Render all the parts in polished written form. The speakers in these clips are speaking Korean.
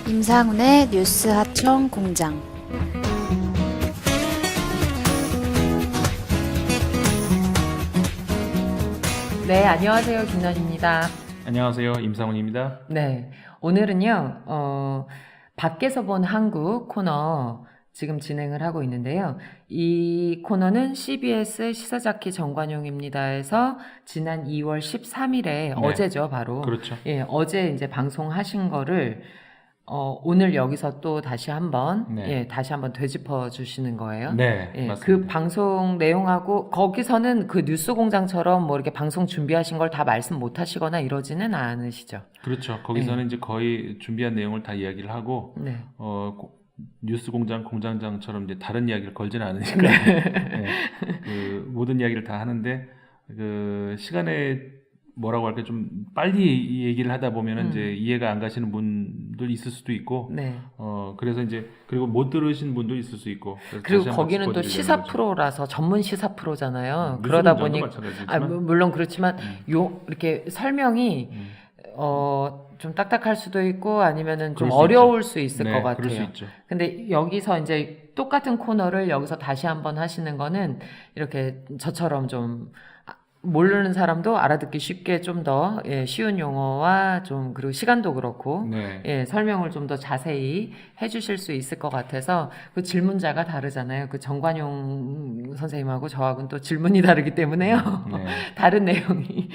임상훈의 뉴스 하청 공장. 네, 안녕하세요. 김난입니다. 안녕하세요. 임상훈입니다. 네, 오늘은요, 밖에서 본 한국 코너 지금 진행을 하고 있는데요. 이 코너는 CBS 시사자키 정관용입니다에서 지난 2월 13일에 어제죠, 바로. 그렇죠. 예, 어제 이제 방송하신 거를 오늘 여기서 또 다시 한번 다시 한번 되짚어 주시는 거예요. 네, 예, 맞습니다. 그 방송 내용하고 거기서는 그 뉴스 공장처럼 뭐 이렇게 방송 준비하신 걸 다 말씀 못 하시거나 이러지는 않으시죠. 그렇죠. 거기서는 이제 거의 준비한 내용을 다 이야기를 하고 네. 뉴스 공장 공장장처럼 이제 다른 이야기를 걸지는 않으니까 네, 그 모든 이야기를 다 하는데 그 시간에 뭐라고 할까 좀 빨리 얘기를 하다 보면은 이제 이해가 안 가시는 분들 있을 수도 있고 네. 그래서 이제 그리고 못 들으신 분도 있을 수 있고 그리고 거기는 또 시사 프로라서 전문 시사 프로잖아요. 그러다 보니 물론 그렇지만 이렇게 설명이 좀 딱딱할 수도 있고 아니면은 좀 어려울 수 있을 것 같아요. 그럴 수 있죠. 근데 여기서 이제 똑같은 코너를 여기서 다시 한번 하시는 거는 이렇게 저처럼 좀 모르는 사람도 알아듣기 쉽게 좀 더 쉬운 용어와 좀 그리고 시간도 그렇고 설명을 좀 더 자세히 해주실 수 있을 것 같아서 그 질문자가 다르잖아요. 그 정관용 선생님하고 저하고는 또 질문이 다르기 때문에요. 다른 내용이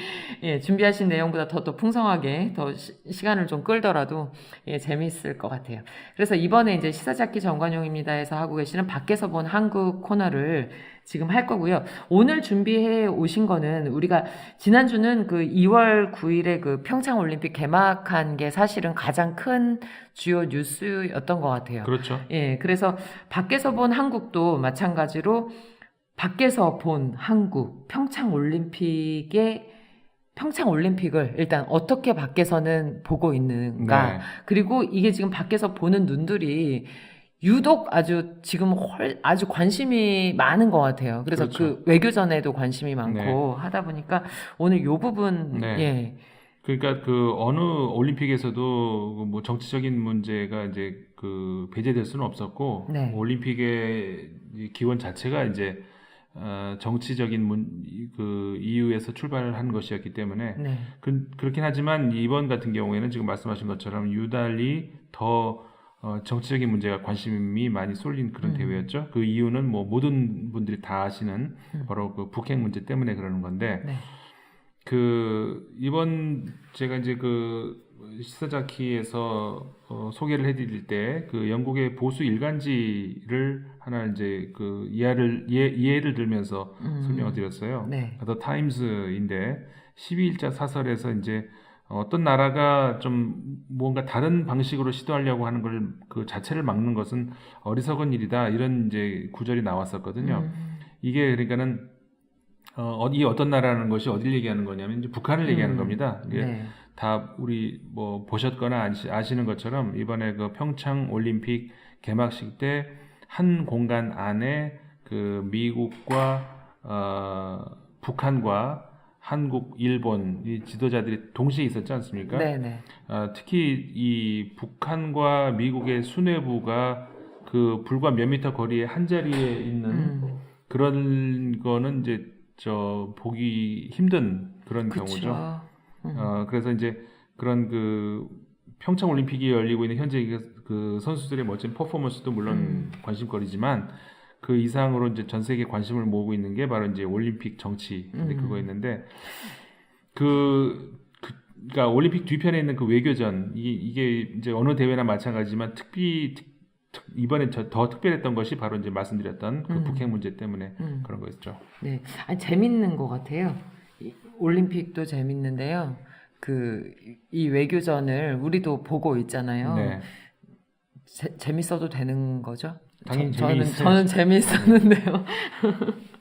준비하신 내용보다 더 풍성하게 더 시간을 좀 끌더라도 재미있을 것 같아요. 그래서 이번에 이제 시사잡기 정관용입니다에서 하고 계시는 밖에서 본 한국 코너를 지금 할 거고요. 오늘 준비해 오신 거는 우리가 지난주는 그 2월 9일에 그 평창 올림픽 개막한 게 사실은 가장 큰 주요 뉴스였던 것 같아요. 그렇죠. 예, 그래서 밖에서 본 한국도 마찬가지로 밖에서 본 한국 평창 올림픽을 일단 어떻게 밖에서는 보고 있는가. 그리고 이게 지금 밖에서 보는 눈들이 유독 아주 지금 아주 관심이 많은 것 같아요. 그래서 그 외교전에도 관심이 많고 하다 보니까 오늘 요 부분 그러니까 그 어느 올림픽에서도 뭐 정치적인 문제가 이제 그 배제될 수는 없었고 올림픽의 기원 자체가 이제 정치적인 그 이유에서 출발한 것이었기 때문에 그렇긴 하지만 이번 같은 경우에는 지금 말씀하신 것처럼 유달리 더 정치적인 문제가 관심이 많이 쏠린 그런 대회였죠. 그 이유는 뭐 모든 분들이 다 아시는 바로 그 북핵 문제 때문에 그러는 건데 그 이번 제가 이제 그 시사자키에서 소개를 해드릴 때 그 영국의 보수 일간지를 하나 이제 그 예를 들면서 설명을 드렸어요. The Times인데 12일자 사설에서 이제 어떤 나라가 좀 뭔가 다른 방식으로 시도하려고 하는 걸 그 자체를 막는 것은 어리석은 일이다 이런 이제 구절이 나왔었거든요. 이게 그러니까는 이 어떤 나라라는 것이 어디를 얘기하는 거냐면 이제 북한을 얘기하는 겁니다. 이게 다 우리 뭐 보셨거나 아시는 것처럼 이번에 그 평창 올림픽 개막식 때 한 공간 안에 그 미국과 북한과 한국, 일본 이 지도자들이 동시에 있었지 않습니까? 특히 이 북한과 미국의 수뇌부가 그 불과 몇 미터 거리에 한 자리에 있는 그런 거는 이제 보기 힘든 그런 경우죠. 그래서 이제 그런 그 평창 올림픽이 열리고 있는 현재 그 선수들의 멋진 퍼포먼스도 물론 관심거리지만 그 이상으로 이제 전 세계 관심을 모으고 있는 게 바로 이제 올림픽 정치 그거였는데 그러니까 올림픽 뒤편에 있는 그 외교전 이게 이제 어느 대회나 마찬가지지만 이번에 더 특별했던 것이 바로 이제 말씀드렸던 그 북핵 문제 때문에 그런 거였죠. 네, 아니, 재밌는 것 같아요. 올림픽도 재밌는데요. 이 외교전을 우리도 보고 있잖아요. 재밌어도 되는 거죠? 당연히 저는 재미있었는데요.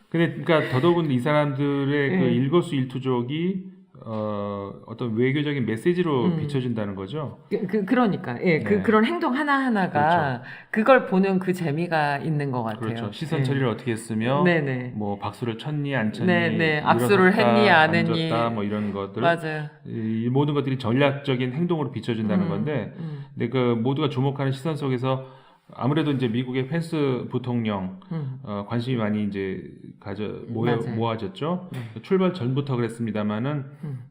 그러니까 더더군 이 사람들의 그 일거수일투족이 어떤 외교적인 메시지로 음. 비춰진다는 거죠. 그러니까 예, 네. 그런 행동 하나하나가 그걸 보는 그 재미가 있는 것 같아요. 그렇죠. 시선 예. 처리를 어떻게 했으며, 네네. 뭐 박수를 쳤니 안 쳤니, 네네. 악수를 일어섰다, 했니 안 했니. 앉았다, 뭐 이런 것들, 맞아요. 이 모든 것들이 전략적인 행동으로 비춰진다는 건데, 근데 그 모두가 주목하는 시선 속에서 아무래도 이제 미국의 펜스 부통령 관심이 많이 이제 맞아요. 모아졌죠. 네. 출발 전부터 그랬습니다만은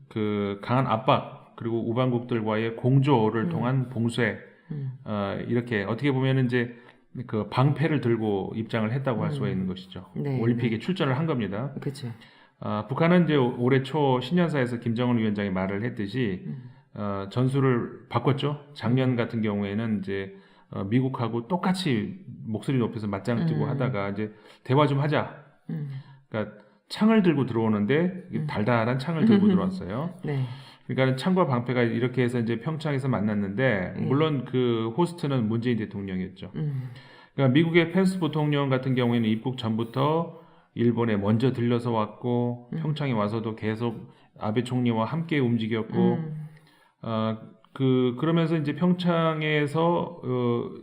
그 강한 압박 그리고 우방국들과의 공조를 통한 봉쇄 이렇게 어떻게 보면은 이제 그 방패를 들고 입장을 했다고 할 수가 있는 것이죠. 네, 올림픽에 출전을 한 겁니다. 그렇죠. 북한은 이제 올해 초 신년사에서 김정은 위원장이 말을 했듯이 전술을 바꿨죠. 작년 같은 경우에는 이제 미국하고 똑같이 목소리 높여서 맞짱을 뜨고 하다가 이제 대화 좀 하자. 그러니까 창을 들고 들어오는데 달달한 창을 들고 들어왔어요. 네. 그러니까 창과 방패가 이렇게 해서 이제 평창에서 만났는데 물론 그 호스트는 문재인 대통령이었죠. 그러니까 미국의 펜스 부통령 같은 경우에는 입국 전부터 일본에 먼저 들려서 왔고 평창에 와서도 계속 아베 총리와 함께 움직였고 그러면서 이제 평창에서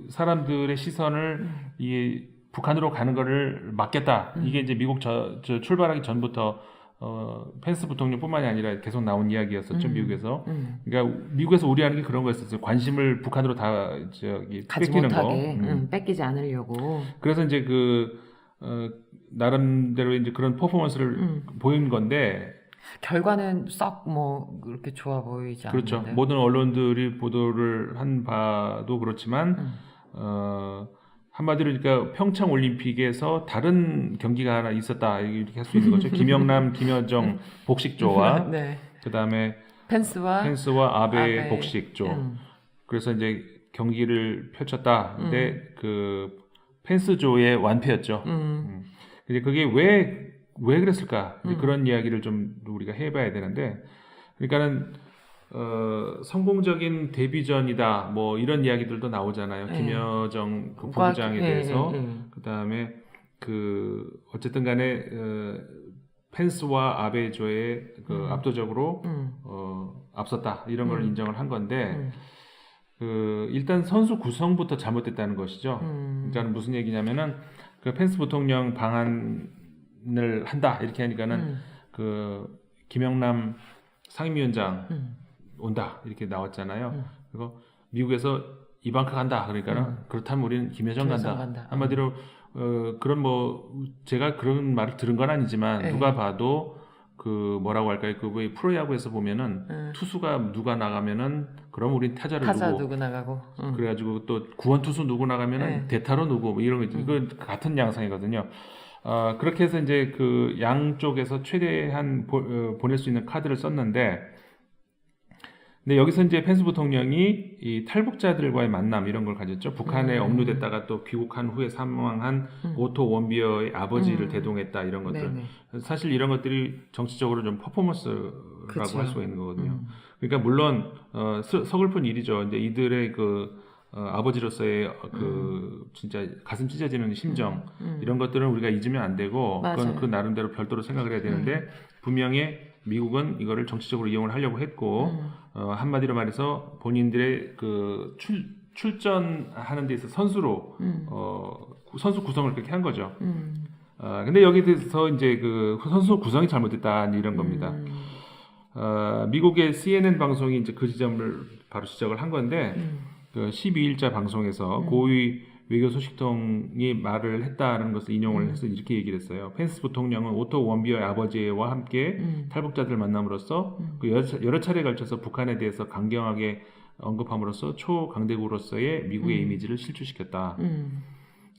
사람들의 시선을 이 북한으로 가는 거를 막겠다. 이게 이제 미국 저 출발하기 전부터 펜스 부통령뿐만이 아니라 계속 나온 이야기였었죠. 미국에서. 그러니까 미국에서 우려하는 게 그런 거였었어요. 관심을 북한으로 다 가지 뺏기는 못하게 거. 뺏기지 않으려고. 그래서 이제 나름대로 이제 그런 퍼포먼스를 보인 건데 결과는 썩 뭐 그렇게 좋아 보이지 않는데. 그렇죠. 모든 언론들이 보도를 한 바도 그렇지만 한마디로 그러니까 평창 올림픽에서 다른 경기가 하나 있었다 이렇게 할 수 있는 거죠. 김영남, 김여정 복식조와 네. 그다음에 펜스와 아베 복식조. 그래서 이제 경기를 펼쳤다. 근데 그 펜스조의 완패였죠. 근데 그게 왜 그랬을까? 그런 이야기를 좀 우리가 해봐야 되는데, 그러니까는 성공적인 데뷔전이다. 뭐 이런 이야기들도 나오잖아요. 김여정 그 부부장에 대해서. 그다음에 그 어쨌든간에 펜스와 아베조의 그 압도적으로 앞섰다 이런 걸 인정을 한 건데. 일단 선수 구성부터 잘못됐다는 것이죠. 그러니까 무슨 얘기냐면은 그 펜스 부통령 방한을 한다 이렇게 하니까는 그 김영남 상임위원장 온다 이렇게 나왔잖아요. 그리고 미국에서 이방카 간다 그러니까는 그렇다면 우리는 김여정 간다. 한마디로 그런 뭐 제가 그런 말을 들은 건 아니지만 누가 봐도 그 뭐라고 할까요? 그 프로야구에서 보면은 투수가 누가 나가면은 그럼 우린 타자 누구 나가고 그래가지고 또 구원 투수 누구 나가면은 대타로 누구 뭐 이런 거 이건 같은 양상이거든요. 그렇게 해서 이제 그 양쪽에서 최대한 보낼 수 있는 카드를 썼는데, 근데 여기서 이제 펜스 부통령이 이 탈북자들과의 만남 이런 걸 가졌죠. 북한에 억류됐다가 또 귀국한 후에 사망한 오토 원비어의 아버지를 대동했다 이런 것들. 네네. 사실 이런 것들이 정치적으로 좀 퍼포먼스라고 그쵸. 할 수가 있는 거거든요. 그러니까 물론 서글픈 일이죠. 이제 이들의 그 아버지로서의 그 진짜 가슴 찢어지는 심정 이런 것들은 우리가 잊으면 안 되고 그건 그 나름대로 별도로 생각을 해야 되는데 분명히 미국은 이거를 정치적으로 이용을 하려고 했고 한마디로 말해서 본인들의 그 출전하는 데 있어서 선수로 선수 구성을 그렇게 한 거죠. 근데 여기서 이제 그 선수 구성이 잘못됐다 이런 겁니다. 미국의 CNN 방송이 이제 그 지점을 바로 지적을 한 건데 그 12일자 방송에서 고위 외교 소식통이 말을 했다는 것을 인용을 해서 이렇게 얘기를 했어요. 펜스 부통령은 오토 원비어의 아버지와 함께 탈북자들 만남으로써 그 여러 차례에 걸쳐서 북한에 대해서 강경하게 언급함으로써 초강대국으로서의 미국의 이미지를 실추시켰다.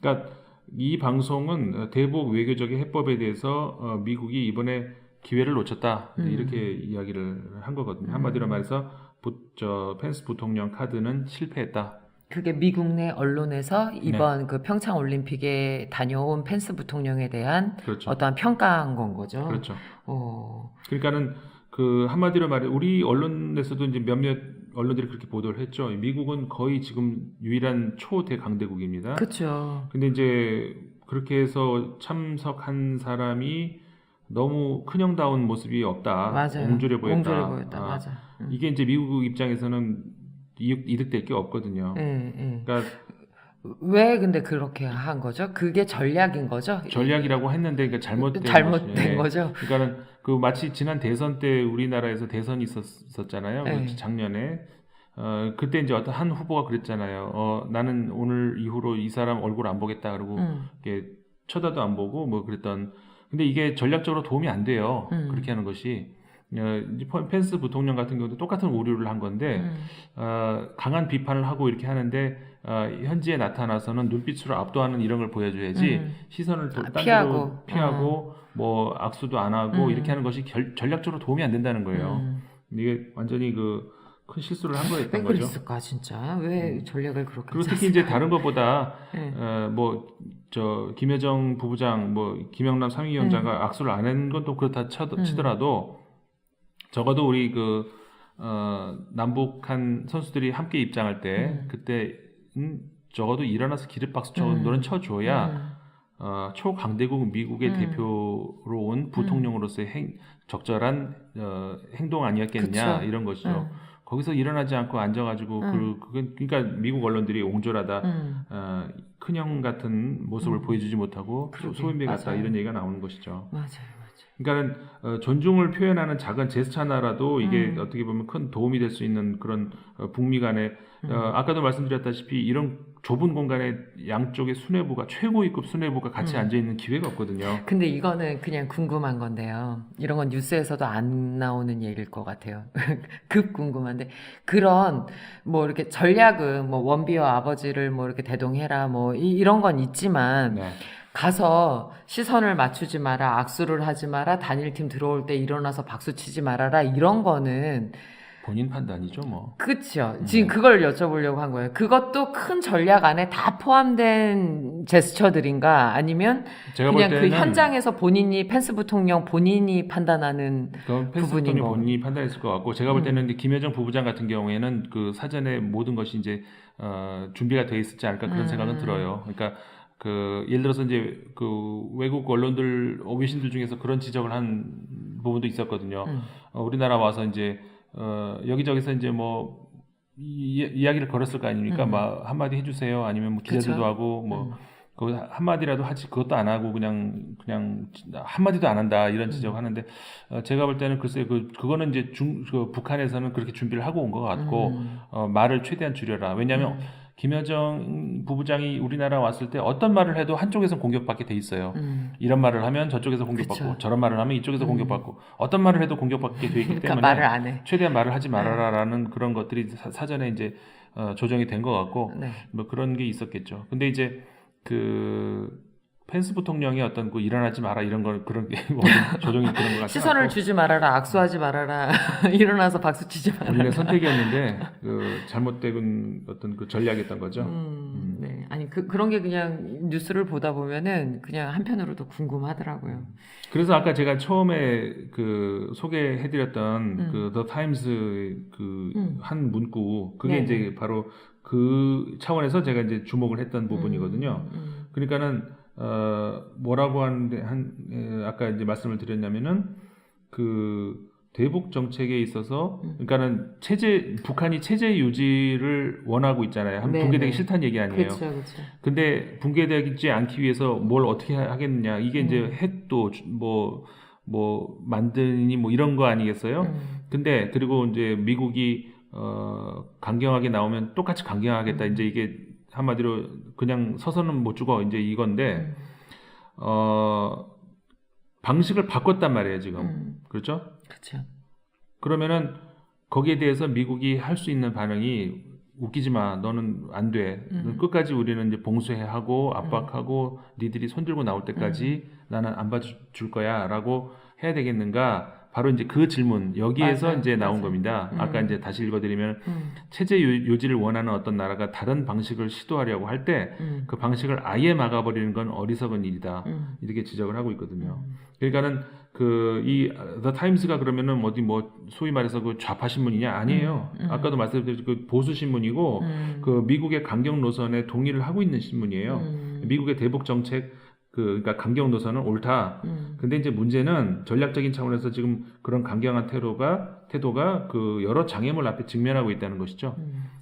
그러니까 이 방송은 대북 외교적인 해법에 대해서 미국이 이번에 기회를 놓쳤다 이렇게 이야기를 한 거거든요. 한마디로 말해서 펜스 부통령 카드는 실패했다. 그게 미국 내 언론에서 이번 그 평창 올림픽에 다녀온 펜스 부통령에 대한 그렇죠. 어떠한 평가한 건 거죠. 그렇죠. 그러니까는 그 한마디로 말해 우리 언론에서도 이제 몇몇 언론들이 그렇게 보도를 했죠. 미국은 거의 지금 유일한 초대 강대국입니다. 그렇죠. 근데 이제 그렇게 해서 참석한 사람이 너무 큰형다운 모습이 없다. 맞아요. 옹졸해 보였다. 옹졸해 보였다. 맞아. 이게 이제 미국 입장에서는 이득될 게 없거든요. 그러니까 왜 근데 그렇게 한 거죠? 그게 전략인 거죠? 전략이라고 했는데 그러니까 잘못된 거죠. 그러니까는 그 마치 지난 대선 때 우리나라에서 대선이 있었잖아요. 작년에. 그때 이제 어떤 한 후보가 그랬잖아요. 나는 오늘 이후로 이 사람 얼굴 안 보겠다. 그러고 이렇게 쳐다도 안 보고 뭐 그랬던. 근데 이게 전략적으로 도움이 안 돼요. 그렇게 하는 것이. 펜스 부통령 같은 경우도 똑같은 오류를 한 건데 강한 비판을 하고 이렇게 하는데 현지에 나타나서는 눈빛으로 압도하는 이런 걸 보여줘야지 시선을 딴 피하고 뭐 악수도 안 하고 이렇게 하는 것이 전략적으로 도움이 안 된다는 거예요. 이게 완전히 그 큰 실수를 한 거였던 거죠. 왜 그랬을까 진짜? 왜 전략을 그렇게 그리고 특히 이제 다른 것보다 김여정 부부장 김영남 상임위원장과 악수를 안 한 건 또 그렇다 치더라도 적어도 우리 남북한 선수들이 함께 입장할 때 그때 적어도 일어나서 기립박수 정도는 쳐줘야 초강대국 미국의 대표로 온 부통령으로서의 적절한 행동 아니었겠냐. 그쵸. 이런 것이죠. 거기서 일어나지 않고 앉아가지고 그러니까 미국 언론들이 옹졸하다, 큰형 같은 모습을 보여주지 못하고 소인배 같다 이런 얘기가 나오는 것이죠. 맞아요. 그러니까는 존중을 표현하는 작은 제스처 하나라도 이게 어떻게 보면 큰 도움이 될 수 있는 그런 북미 간의 아까도 말씀드렸다시피 이런 좁은 공간에 양쪽의 수뇌부가 최고위급 수뇌부가 같이 앉아 있는 기회가 없거든요. 근데 이거는 그냥 궁금한 건데요. 이런 건 뉴스에서도 안 나오는 얘기일 것 같아요. 급 궁금한데 그런 뭐 이렇게 전략은 뭐 원비와 아버지를 뭐 이렇게 대동해라 뭐 이런 건 있지만. 네. 가서 시선을 맞추지 마라, 악수를 하지 마라, 단일팀 들어올 때 일어나서 박수 치지 말아라 이런 거는 본인 판단이죠, 뭐. 그렇죠. 지금 그걸 여쭤보려고 한 거예요. 그것도 큰 전략 안에 다 포함된 제스처들인가 아니면 제가 그냥 그 현장에서 펜스 부통령 본인이 판단하는 펜스 부통령 본인이 판단했을 것 같고 제가 볼 때는 김여정 부부장 같은 경우에는 그 사전에 모든 것이 이제 준비가 돼 있었지 않을까 그런 생각은 들어요. 그러니까 예를 들어서 이제 외국 언론들, 외신들 중에서 그런 지적을 한 부분도 있었거든요. 우리나라 와서 이제, 여기저기서 이제 이야기를 걸었을 거 아닙니까? 막 한마디 해주세요. 아니면 뭐 기자들도 그쵸? 하고 한마디라도 하지 그것도 안 하고 그냥 한마디도 안 한다 이런 지적하는데 제가 볼 때는 글쎄 그거는 이제 북한에서는 그렇게 준비를 하고 온 것 같고 말을 최대한 줄여라. 왜냐하면 김여정 부부장이 우리나라 왔을 때 어떤 말을 해도 한쪽에서 공격받게 돼 있어요. 이런 말을 하면 저쪽에서 공격받고 그쵸. 저런 말을 하면 이쪽에서 공격받고 어떤 말을 해도 공격받게 돼 있기 때문에 말을 안 해. 최대한 말을 하지 말아라라는 그런 것들이 사전에 이제 조정이 된 것 같고 뭐 그런 게 있었겠죠. 근데 이제 펜스 부통령이 어떤 일어나지 마라 이런 걸 그런 게 조정이 그런 것 같아요. 시선을 주지 말아라, 악수하지 말아라, 일어나서 박수 치지 말아라. 우리는 선택이었는데 잘못된 어떤 전략이었던 거죠. 네, 아니 그런 게 그냥 뉴스를 보다 보면은 그냥 한편으로도 궁금하더라고요. 그래서 아까 제가 처음에 소개해드렸던 The Times 한 문구 그게 이제 바로 그 차원에서 제가 이제 주목을 했던 부분이거든요. 그러니까는 뭐라고 하는데 아까 이제 말씀을 드렸냐면은 대북 정책에 있어서 그러니까는 북한이 체제 유지를 원하고 있잖아요. 붕괴되기 싫다는 얘기 아니에요. 그렇죠. 근데 붕괴되지 않기 위해서 뭘 어떻게 하겠느냐. 이게 이제 핵도 만드니 이런 거 아니겠어요? 근데 그리고 이제 미국이 강경하게 나오면 똑같이 강경하겠다. 이제 이게 한마디로 그냥 서서는 못 죽어 이제 이건데 방식을 바꿨단 말이에요 지금. 그렇죠? 그렇죠. 그러면은 거기에 대해서 미국이 할 수 있는 반응이 웃기지 마. 너는 안 돼. 끝까지 우리는 이제 봉쇄하고 압박하고 니들이 손들고 나올 때까지 나는 안 봐줄 거야라고 해야 되겠는가? 바로 이제 그 질문 여기에서 이제 나온 겁니다. 아까 이제 다시 읽어드리면 체제 유지를 원하는 어떤 나라가 다른 방식을 시도하려고 할 때 그 방식을 아예 막아버리는 건 어리석은 일이다. 이렇게 지적을 하고 있거든요. 그러니까는 이 The Times가 그러면은 소위 말해서 좌파 신문이냐 아니에요. 아까도 말씀드린 보수 신문이고 미국의 강경 노선에 동의를 하고 있는 신문이에요. 미국의 대북 정책 그러니까 강경 노선은 옳다. 근데 이제 문제는 전략적인 차원에서 지금 그런 강경한 태도가 그 여러 장애물 앞에 직면하고 있다는 것이죠.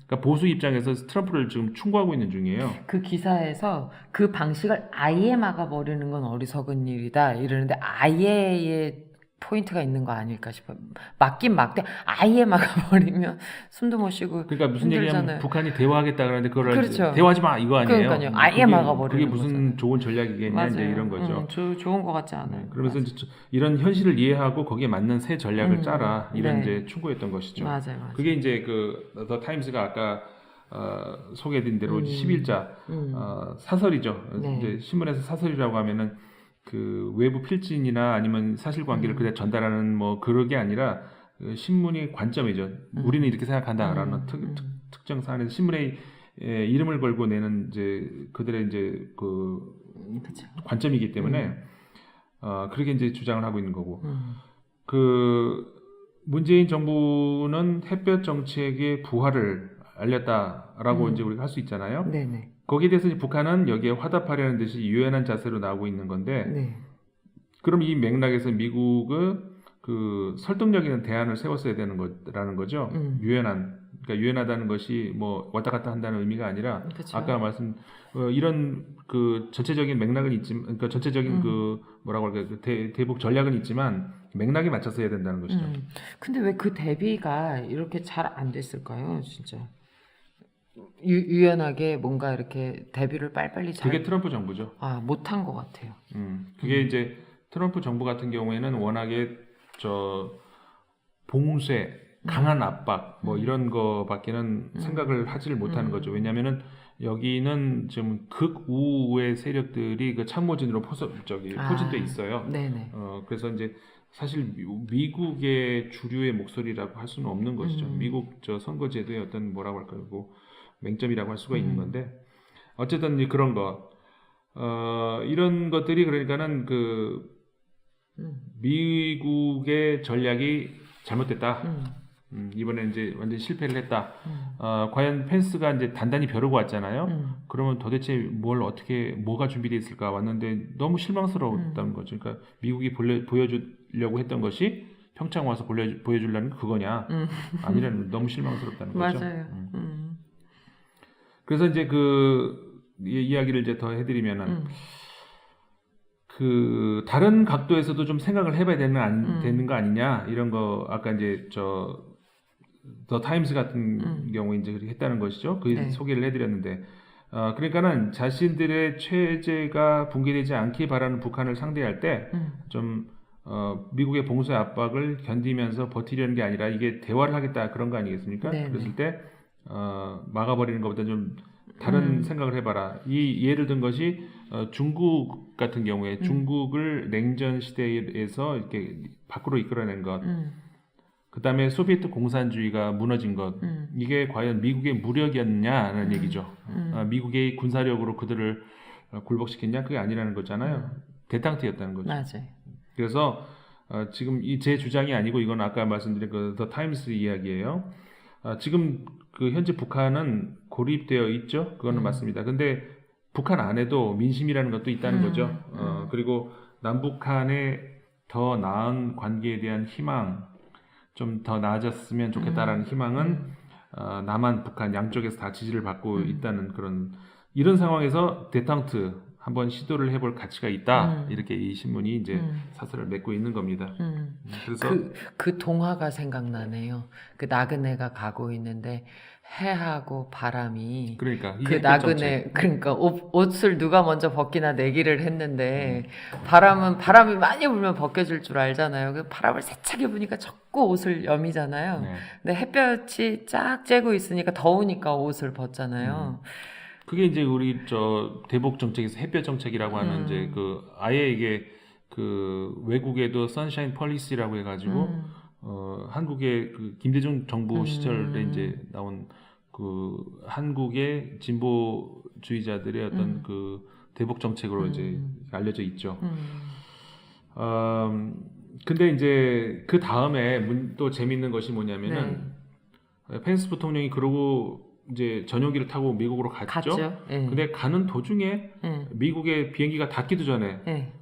그러니까 보수 입장에서 트럼프를 지금 충고하고 있는 중이에요. 그 기사에서 그 방식을 아예 막아버리는 건 어리석은 일이다 이러는데 아예의 포인트가 있는 거 아닐까 싶어요. 막긴 막되 아예 막아버리면 숨도 못 쉬고 그러니까 무슨 힘들잖아요. 얘기하면 북한이 대화하겠다 그러는데 그걸 그렇죠. 대화하지 마 이거 아니에요. 그러니까요. 아예 막아버리는 그게 무슨 거잖아요. 좋은 전략이겠냐 맞아요. 이제 이런 거죠. 좋은 거 같지 않아요. 그러면서 맞아요. 이제 이런 현실을 이해하고 거기에 맞는 새 전략을 짜라 이런 네. 이제 충고였던 것이죠. 맞아요. 그게 이제 그 더 타임스가 아까 소개해드린 대로 11자 사설이죠. 네. 이제 신문에서 사설이라고 하면은 그 외부 필진이나 아니면 사실관계를 그대로 전달하는 뭐 그런 게 아니라 그 신문의 관점이죠. 우리는 이렇게 생각한다라는 특정 사안에서 신문의 이름을 걸고 내는 이제 그들의 이제 그 그쵸. 관점이기 때문에 그렇게 이제 주장을 하고 있는 거고 그 문재인 정부는 햇볕 정책의 부활을 알렸다라고 이제 우리가 할 수 있잖아요. 네네. 거기에 대해서 이제 북한은 여기에 화답하려는 듯이 유연한 자세로 나오고 있는 건데, 네. 그럼 이 맥락에서 미국은 그 설득력 있는 대안을 세웠어야 되는 거라는 거죠. 그러니까 유연하다는 것이 뭐 왔다 갔다 한다는 의미가 아니라 그쵸. 아까 말씀 이런 그 전체적인 맥락은 있지만, 그러니까 전체적인 그 뭐라고 할까요, 그 대북 전략은 있지만 맥락에 맞춰서 해야 된다는 것이죠. 근데 왜 그 대비가 이렇게 잘 안 됐을까요, 진짜? 유연하게 뭔가 이렇게 대비를 빨리빨리 그게 트럼프 정부죠. 못한 것 같아요. 그게 이제 트럼프 정부 같은 경우에는 워낙에 봉쇄, 강한 압박 뭐 이런 거밖에는 생각을 하지를 못하는 거죠. 왜냐하면은 여기는 지금 극우의 세력들이 그 참모진으로 포진돼 있어요. 네네. 그래서 이제 사실 미국의 주류의 목소리라고 할 수는 없는 것이죠. 미국 선거제도의 어떤 뭐라고 할까요, 뭐 맹점이라고 할 수가 있는 건데 어쨌든 이제 그런 거 이런 것들이 그러니까는 그 미국의 전략이 잘못됐다. 이번에 이제 완전 실패를 했다. 과연 펜스가 이제 단단히 벼르고 왔잖아요. 그러면 도대체 뭐가 준비되어 있을까 왔는데 너무 실망스러웠다는 거죠. 그러니까 미국이 보여주려고 했던 것이 평창 와서 보여주려는 게 그거냐? 아니라는 너무 실망스럽다는 거죠. 맞아요. 그래서 이제 그 이야기를 이제 더 해드리면은 그 다른 각도에서도 좀 생각을 해봐야 되는 거 아니냐 이런 거 아까 이제 더 타임스 같은 경우에 이제 그렇게 했다는 것이죠. 그 네. 소개를 해드렸는데 그러니까는 자신들의 체제가 붕괴되지 않기 바라는 북한을 상대할 때 좀 미국의 봉쇄 압박을 견디면서 버티려는 게 아니라 이게 대화를 하겠다 그런 거 아니겠습니까? 네네. 그랬을 때 막아버리는 것보다 좀 다른 생각을 해봐라. 이 예를 든 것이 중국 같은 경우에 중국을 냉전 시대에서 이렇게 밖으로 이끌어낸 것, 그 다음에 소비에트 공산주의가 무너진 것, 이게 과연 미국의 무력이었냐는 얘기죠. 미국의 군사력으로 그들을 굴복시켰냐? 그게 아니라는 거잖아요. 대탕트였다는 거죠. 맞아요. 그래서 지금 제 주장이 아니고 이건 아까 말씀드린 그 더 타임스 이야기예요. 지금 그 현재 북한은 고립되어 있죠. 그거는 맞습니다. 근데 북한 안에도 민심이라는 것도 있다는 거죠. 그리고 남북한의 더 나은 관계에 대한 희망, 좀 더 나아졌으면 좋겠다라는 희망은 남한, 북한 양쪽에서 다 지지를 받고 있다는 이런 상황에서 데탕트 한번 시도를 해볼 가치가 있다. 이렇게 이 신문이 이제 사설을 맺고 있는 겁니다. 그래서 그 동화가 생각나네요. 그 나그네가 가고 있는데 해하고 바람이 그러니까 그 나그네 그러니까 옷을 누가 먼저 벗기나 내기를 했는데 바람이 많이 불면 벗겨질 줄 알잖아요. 그 바람을 세차게 부니까 자꾸 옷을 여미잖아요. 네. 근데 햇볕이 쫙 쬐고 있으니까 더우니까 옷을 벗잖아요. 그게 이제 우리 대북 정책에서 햇볕 정책이라고 하는 이제 아예 이게 그 외국에도 선샤인 폴리시라고 해가지고 한국의 그 김대중 정부 시절에 이제 나온 그 한국의 진보주의자들의 어떤 그 대북 정책으로 이제 알려져 있죠. 근데 이제 그 다음에 또 재밌는 것이 뭐냐면은 펜스 부통령이 그러고 이제 전용기를 타고 미국으로 갔죠. 갔죠. 예. 근데 가는 도중에 예. 미국의 비행기가 닿기도 전에 예.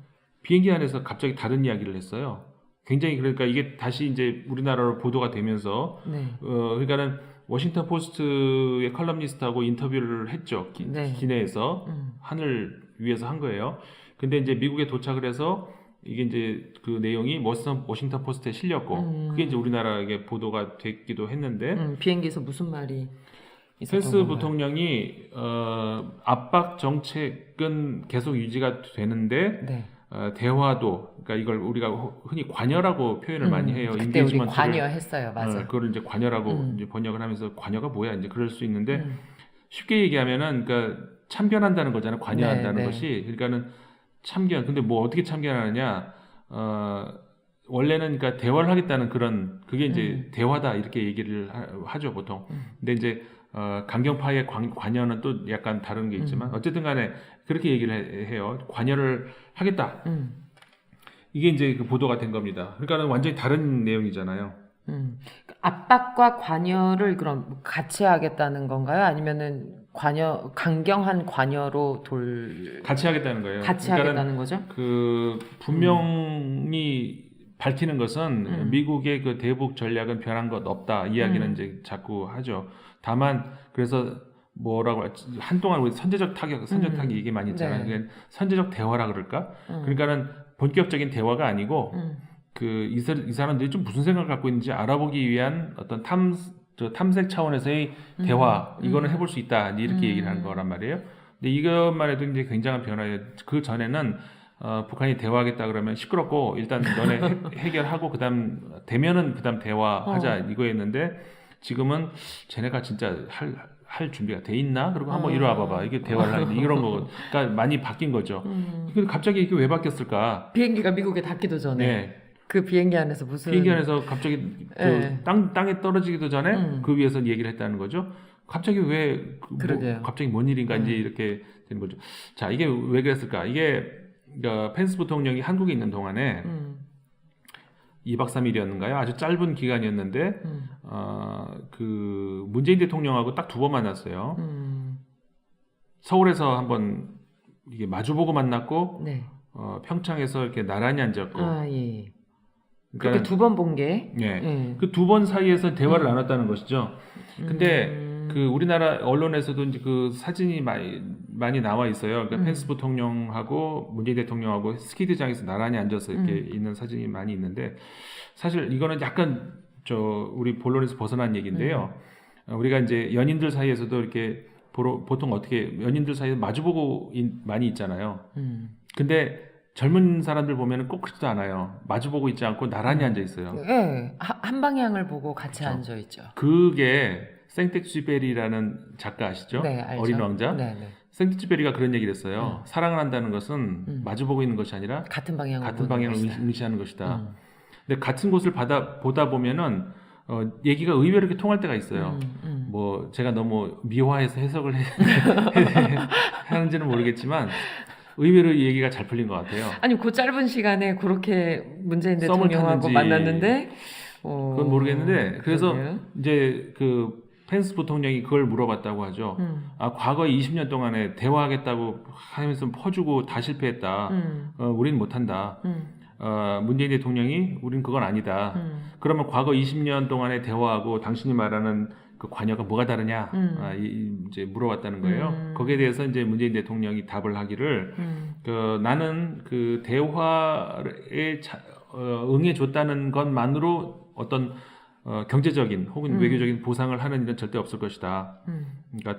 비행기 안에서 갑자기 다른 이야기를 했어요. 굉장히 그러니까 이게 다시 이제 우리나라로 보도가 되면서 네. 그러니까는 워싱턴 포스트의 컬럼니스트하고 인터뷰를 했죠. 네. 기내에서 하늘 위에서 한 거예요. 근데 이제 미국에 도착을 해서 이게 이제 그 내용이 워싱턴 포스트에 실렸고 그게 이제 우리나라에 보도가 됐기도 했는데 비행기에서 무슨 말이 펜스 있었던 건가요? 부통령이 압박 정책은 계속 유지가 되는데 네. 대화도 그러니까 이걸 우리가 흔히 관여라고 표현을 많이 해요. 그때 우리 관여했어요. 맞아. 그거를 이제 관여라고 이제 번역을 하면서 관여가 뭐야 이제 그럴 수 있는데 쉽게 얘기하면은 그러니까 참견한다는 거잖아요. 관여한다는 네, 네. 것이 그러니까는 참견. 근데 뭐 어떻게 참견하느냐? 원래는 그러니까 대화를 하겠다는 그런 그게 이제 대화다 이렇게 얘기를 하죠 보통. 근데 이제 강경파의 관여는 또 약간 다른 게 있지만 어쨌든 간에 그렇게 얘기를 해요. 관여를 하겠다. 이게 이제 그 보도가 된 겁니다. 그러니까는 완전히 다른 내용이잖아요. 압박과 관여를 그럼 같이 하겠다는 건가요? 아니면은 강경한 관여로 같이 하겠다는 거예요. 같이 그러니까는 하겠다는 거죠? 그 분명히 밝히는 것은 미국의 그 대북 전략은 변한 것 없다 이야기는 이제 자꾸 하죠. 다만 그래서 뭐라고 한동안 우리 선제적 타격 얘기 많이 있잖아요. 네. 선제적 대화라 그럴까? 그러니까는 본격적인 대화가 아니고 그 이 사람들이 좀 무슨 생각을 갖고 있는지 알아보기 위한 어떤 탐색 차원에서의 대화 이거는 해볼 수 있다 이렇게 얘기를 하는 거란 말이에요. 근데 이것만 해도 이제 굉장한 변화예요. 그 전에는 북한이 대화하겠다 그러면 시끄럽고 일단 너네 해결하고 그다음 되면은 그다음 대화하자 이거였는데 지금은 쟤네가 진짜 할 준비가 돼 있나? 그리고 한번 이리 와봐봐. 이게 대화를 하는데 이런 거가 많이 바뀐 거죠. 근데 갑자기 이게 왜 바뀌었을까? 비행기가 미국에 닿기도 전에 네. 그 비행기 안에서 무슨 비행기 안에서 갑자기 네. 땅에 떨어지기도 전에 그 위에서 얘기를 했다는 거죠. 갑자기 왜 갑자기 뭔 일인가 이제 이렇게 되는 거죠. 자, 이게 왜 그랬을까? 이게 펜스 부통령이 한국에 있는 동안에 2박 3일이었는가요? 아주 짧은 기간이었는데 그 문재인 대통령하고 딱 2번 만났어요. 서울에서 한번 이게 마주보고 만났고 네. 평창에서 이렇게 나란히 앉았고 예. 그러니까 그렇게 2번 본 게 예. 그 2번 사이에서 대화를 나눴다는 것이죠. 근데 그 우리나라 언론에서도 이제 그 사진이 많이 나와 있어요. 그러니까 펜스 부통령하고 문재인 대통령하고 스키드장에서 나란히 앉아서 이렇게 있는 사진이 많이 있는데 사실 이거는 약간 우리 본론에서 벗어난 얘기인데요. 우리가 이제 연인들 사이에서도 이렇게 보통 어떻게 연인들 사이에 마주보고 많이 있잖아요. 근데 젊은 사람들 보면은 꼭 그렇지도 않아요. 마주보고 있지 않고 나란히 앉아 있어요. 네. 한 방향을 보고 같이 그렇죠. 앉아 있죠. 그게 생텍쥐베리라는 작가 아시죠? 네, 알죠. 어린 왕자. 네. 생텍쥐베리가 그런 얘기를 했어요. 사랑을 한다는 것은 마주보고 있는 것이 아니라 같은 방향을 응시하는 것이다. 근데 같은 곳을 보다 보면은 얘기가 의외로 이렇게 통할 때가 있어요. 뭐 제가 너무 미화해서 해석을 하는지는 모르겠지만 의외로 이 얘기가 잘 풀린 것 같아요. 아니 그 짧은 시간에 그렇게 문재인 대통령하고 만났는데 그건 모르겠는데 그래서 그러게요. 이제 그 펜스 부통령이 그걸 물어봤다고 하죠. 과거 20년 동안에 대화하겠다고 하면서 퍼주고 다 실패했다. 우린 못한다. 문재인 대통령이 우린 그건 아니다. 그러면 과거 20년 동안에 대화하고 당신이 말하는 그 관여가 뭐가 다르냐 이제 물어봤다는 거예요. 거기에 대해서 이제 문재인 대통령이 답을 하기를 나는 그 대화에 응해줬다는 것만으로 어떤 경제적인 혹은 외교적인 보상을 하는 일은 절대 없을 것이다. 그러니까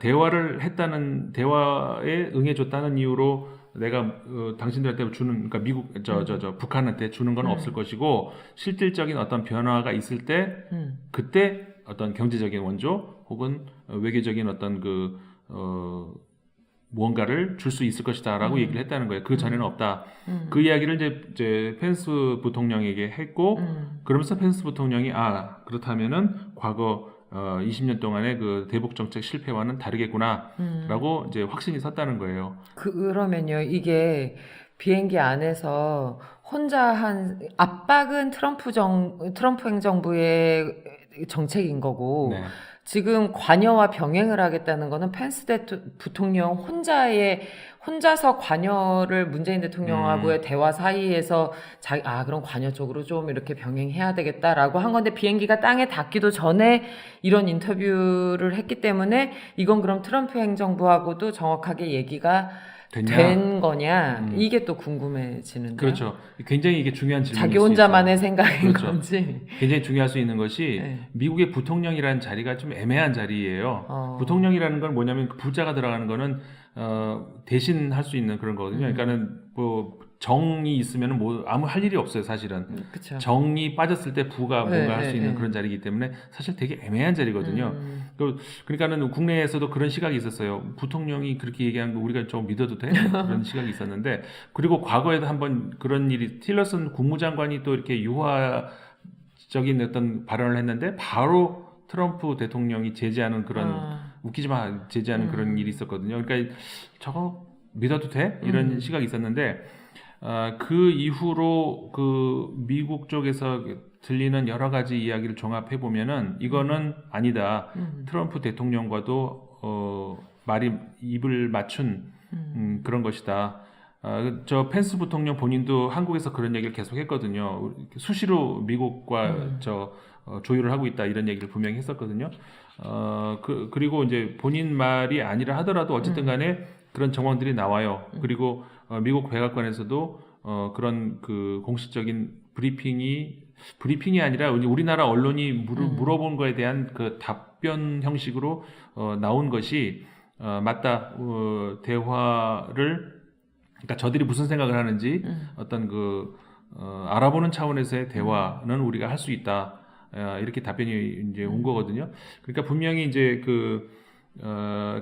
대화에 응해줬다는 이유로 내가 당신들한테 주는 그러니까 미국 북한한테 주는 건 없을 것이고 실질적인 어떤 변화가 있을 때 그때 어떤 경제적인 원조 혹은 외교적인 어떤 무언가를 줄 수 있을 것이다라고 얘기를 했다는 거예요. 그 전에는 없다. 그 이야기를 이제 펜스 부통령에게 했고 그러면서 펜스 부통령이 그렇다면은 과거 20년 동안의 그 대북 정책 실패와는 다르겠구나라고 이제 확신이 섰다는 거예요. 그러면요, 이게 비행기 안에서 혼자 한 압박은 트럼프 행정부의 정책인 거고 네. 지금 관여와 병행을 하겠다는 거는 펜스 부통령 혼자서 관여를 문재인 대통령하고의 대화 사이에서 그럼 관여 쪽으로 좀 이렇게 병행해야 되겠다라고 한 건데 비행기가 땅에 닿기도 전에 이런 인터뷰를 했기 때문에 이건 그럼 트럼프 행정부하고도 정확하게 얘기가 된 거냐 이게 또 궁금해지는데요. 그렇죠. 굉장히 이게 중요한 질문일 자기 혼자만의 생각인 그렇죠. 건지. 굉장히 중요할 수 있는 것이 네. 미국의 부통령이라는 자리가 좀 애매한 자리예요. 부통령이라는 건 뭐냐면 그 부자가 들어가는 거는 대신 할 수 있는 그런 거거든요. 그러니까는 뭐 정이 있으면 뭐 아무 할 일이 없어요, 사실은. 그쵸. 정이 빠졌을 때 부가 뭔가 할 수 있는 그런 자리이기 때문에 사실 되게 애매한 자리거든요. 그러니까는 국내에서도 그런 시각이 있었어요. 부통령이 그렇게 얘기하는 거 우리가 좀 믿어도 돼? 그런 시각이 있었는데, 그리고 과거에도 한번 그런 일이 틸러슨 국무장관이 또 이렇게 유화적인 어떤 발언을 했는데 바로 트럼프 대통령이 제지하는 그런 웃기지 마 제지하는 그런 일이 있었거든요. 그러니까 저거 믿어도 돼? 이런 시각이 있었는데 그 이후로 그 미국 쪽에서 들리는 여러 가지 이야기를 종합해 보면은 이거는 아니다. 트럼프 대통령과도 말이 입을 맞춘 그런 것이다. 저 펜스 부통령 본인도 한국에서 그런 얘기를 계속 했거든요. 수시로 미국과 조율을 하고 있다 이런 얘기를 분명히 했었거든요. 그리고 이제 본인 말이 아니라 하더라도 어쨌든 간에 그런 정황들이 나와요. 그리고 미국 백악관에서도 그런 그 공식적인 브리핑이 아니라 우리나라 언론이 물어본 거에 대한 그 답변 형식으로 나온 것이 맞다. 대화를 그러니까 저들이 무슨 생각을 하는지 어떤 알아보는 차원에서의 대화는 우리가 할 수 있다. 이렇게 답변이 이제 온 거거든요. 그러니까 분명히 이제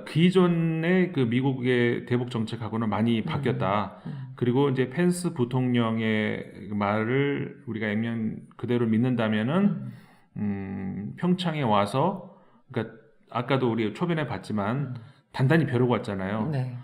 기존의 그 미국의 대북 정책하고는 많이 바뀌었다. 그리고 이제 펜스 부통령의 말을 우리가 액면 그대로 믿는다면은 평창에 와서 그러니까 아까도 우리 초변에 봤지만 단단히 벼르고 왔잖아요. 네.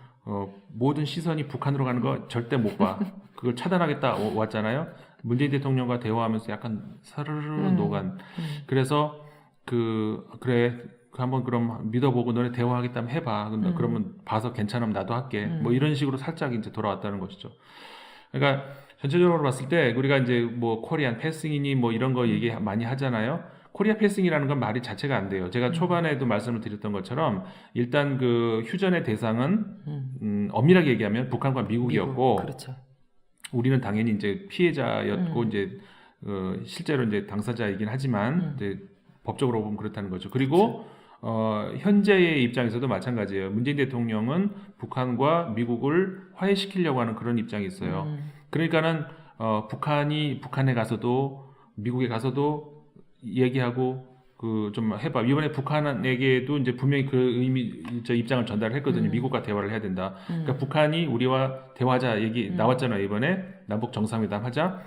모든 시선이 북한으로 가는 거 절대 못 봐. 그걸 차단하겠다 왔잖아요. 문재인 대통령과 대화하면서 약간 사르르 녹안. 그래서 그래 한번 그럼 믿어보고 너네 대화하겠다면 해봐. 그러면 봐서 괜찮으면 나도 할게. 뭐 이런 식으로 살짝 이제 돌아왔다는 것이죠. 그러니까 전체적으로 봤을 때 우리가 이제 뭐 코리안 패싱이니 뭐 이런 거 얘기 많이 하잖아요. 코리아 패싱이라는 건 말이 자체가 안 돼요. 제가 초반에도 말씀을 드렸던 것처럼 일단 그 휴전의 대상은 엄밀하게 얘기하면 북한과 미국이었고, 그렇죠. 우리는 당연히 이제 피해자였고 이제 실제로 이제 당사자이긴 하지만 이제 법적으로 보면 그렇다는 거죠. 그리고 현재의 입장에서도 마찬가지예요. 문재인 대통령은 북한과 미국을 화해시키려고 하는 그런 입장이 있어요. 그러니까는 북한에 가서도 미국에 가서도 얘기하고 좀 해봐. 이번에 북한에게도 이제 분명히 저 입장을 전달했거든요. 미국과 대화를 해야 된다. 그러니까 북한이 우리와 대화하자 얘기 나왔잖아요. 이번에 남북 정상회담 하자.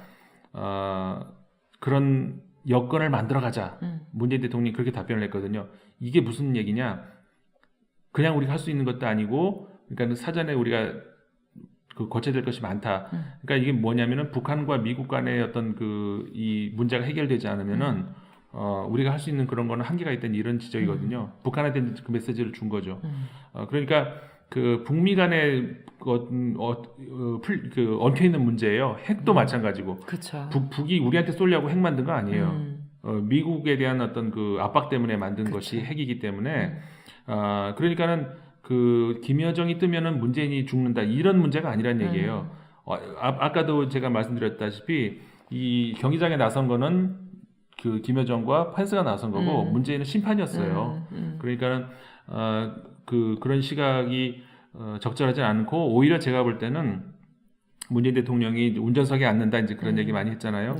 그런 여건을 만들어 가자. 문재인 대통령이 그렇게 답변을 했거든요. 이게 무슨 얘기냐? 그냥 우리가 할 수 있는 것도 아니고, 그러니까 사전에 우리가 거쳐야 될 것이 많다. 그러니까 이게 뭐냐면은 북한과 미국 간의 어떤 이 문제가 해결되지 않으면은 우리가 할 수 있는 그런 거는 한계가 있다는 이런 지적이거든요. 북한한테 그 메시지를 준 거죠. 그러니까 북미 간의 엉켜 있는 문제예요. 핵도 마찬가지고. 그쵸. 북이 우리한테 쏘려고 핵 만든 거 아니에요. 미국에 대한 어떤 압박 때문에 만든 것이 핵이기 때문에 그러니까는 김여정이 뜨면은 문재인이 죽는다 이런 문제가 아니란 얘기예요. 아까도 제가 말씀드렸다시피 이 경기장에 나선 거는 김여정과 펜스가 나선 거고 문재인은 심판이었어요. 그러니까는 그런 시각이 적절하지 않고 오히려 제가 볼 때는 문재인 대통령이 운전석에 앉는다 이제 그런 얘기 많이 했잖아요.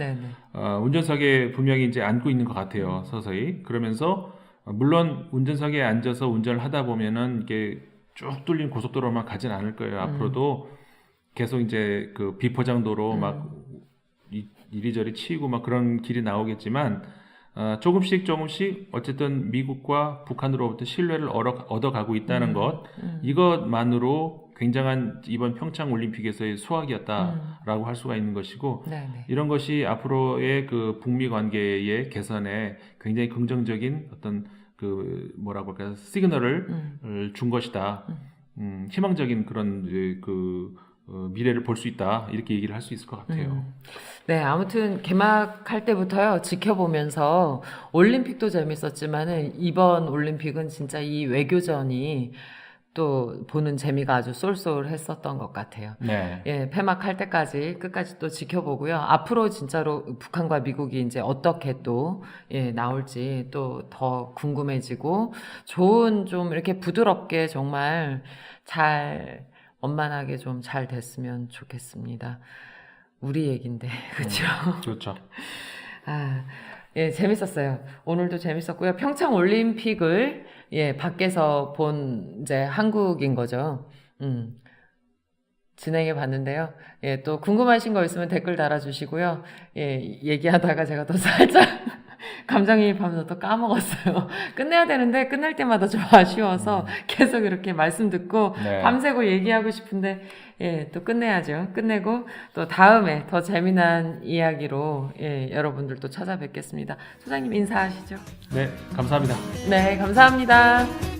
운전석에 분명히 이제 앉고 있는 것 같아요. 서서히. 그러면서 물론 운전석에 앉아서 운전을 하다 보면은 이게 쭉 뚫린 고속도로만 가진 않을 거예요. 앞으로도 계속 이제 비포장도로 막 이리저리 치이고 막 그런 길이 나오겠지만 조금씩 어쨌든 미국과 북한으로부터 신뢰를 얻어가고 있다는 것 이것만으로 굉장한 이번 평창 올림픽에서의 수확이었다라고 할 수가 있는 것이고 이런 것이 앞으로의 북미 관계의 개선에 굉장히 긍정적인 어떤 그 뭐라고 할까요? 시그널을 준 것이다. 희망적인 그런 이제 미래를 볼 수 있다. 이렇게 얘기를 할 수 있을 것 같아요. 네, 아무튼 개막할 때부터요, 지켜보면서 올림픽도 재밌었지만은 이번 올림픽은 진짜 이 외교전이 또 보는 재미가 아주 쏠쏠했었던 것 같아요. 네. 예, 폐막할 때까지 끝까지 또 지켜보고요. 앞으로 진짜로 북한과 미국이 이제 어떻게 또 나올지 또 더 궁금해지고 좋은 좀 이렇게 부드럽게 정말 잘 원만하게 좀 잘 됐으면 좋겠습니다. 우리 얘긴데, 그렇죠? 그렇죠. 아, 예, 재밌었어요. 오늘도 재밌었고요. 평창 올림픽을 밖에서 본 이제 한국인 거죠. 진행해 봤는데요. 예, 또 궁금하신 거 있으면 댓글 달아주시고요. 예, 얘기하다가 제가 또 살짝 감정이입하면서 또 까먹었어요. 끝내야 되는데 끝날 때마다 좀 아쉬워서 계속 이렇게 말씀 듣고 네. 밤새고 얘기하고 싶은데 또 끝내야죠. 끝내고 또 다음에 더 재미난 이야기로 여러분들 또 찾아뵙겠습니다. 소장님 인사하시죠. 네, 감사합니다. 네, 감사합니다.